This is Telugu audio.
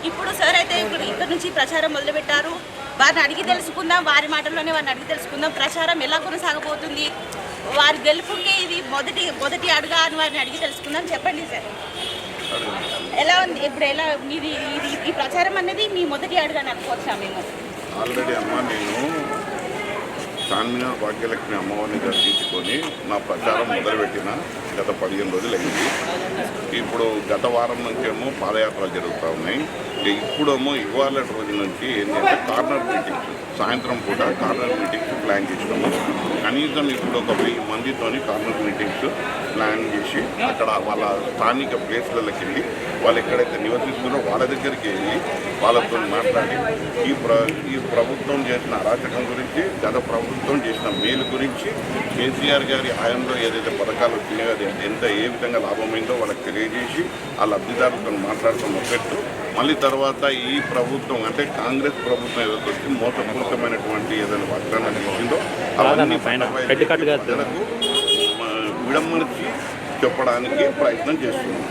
ఇప్పుడు సార్ అయితే ఇప్పుడు ఇక్కడ నుంచి ప్రచారం మొదలుపెట్టారు. వారిని అడిగి తెలుసుకుందాం, వారి మాటల్లోనే వారిని అడిగి తెలుసుకుందాం. ప్రచారం ఎలా కొనసాగబోతుంది, వారి గెలుపుకి ఇది మొదటి అడుగా అని వారిని అడిగి తెలుసుకుందాం. చెప్పండి సార్, ఎలా ఉంది ఇప్పుడు? ఎలా మీది ఈ ప్రచారం అనేది మీ మొదటి అడుగు అని అనుకోవచ్చా? మేము ఆల్రెడీ అమ్మ నేను చార్మినార్ భాగ్యలక్ష్మి అమ్మవారిని దర్శించుకొని నా ప్రచారం మొదలుపెట్టిన గత 15 రోజులు అయింది. ఇప్పుడు గత వారం నుంచేమో పాదయాత్రలు జరుగుతూ ఉన్నాయి. ఇప్పుడేమో ఇవాళ రోజు నుంచి ఏంటంటే కార్నర్ మీటింగ్స్, సాయంత్రం పూట కార్నర్ మీటింగ్స్ ప్లాన్ చేసినాము. కనీసం ఇప్పుడు ఒక 1000 మందితోని కార్నర్ మీటింగ్స్ ప్లాన్ చేసి అక్కడ వాళ్ళ స్థానిక ప్లేస్లకి వెళ్ళి వాళ్ళు ఎక్కడైతే నివసిస్తున్నారో వాళ్ళ దగ్గరికి వెళ్ళి వాళ్ళతో మాట్లాడి ఈ ప్రభుత్వం చేసిన అరాచకం గురించి, గత ప్రభుత్వం చేసిన మేలు గురించి, కేసీఆర్ గారి హయాంలో ఏదైతే పథకాలు వచ్చినాయో అది ఏ విధంగా లాభమైందో వాళ్ళకి తెలియజేసి ఆ లబ్ధిదారులతో మాట్లాడుతున్న ఒకటి. మళ్ళీ తర్వాత ఈ ప్రభుత్వం అంటే కాంగ్రెస్ ప్రభుత్వం ఏదైతే వచ్చి మోసపూరితమైనటువంటి ఏదైనా వాగ్దానాలు ఇచ్చిందో అవన్నీ ప్రజలకు విడమర్చి చెప్పడానికి ప్రయత్నం చేస్తున్నాం.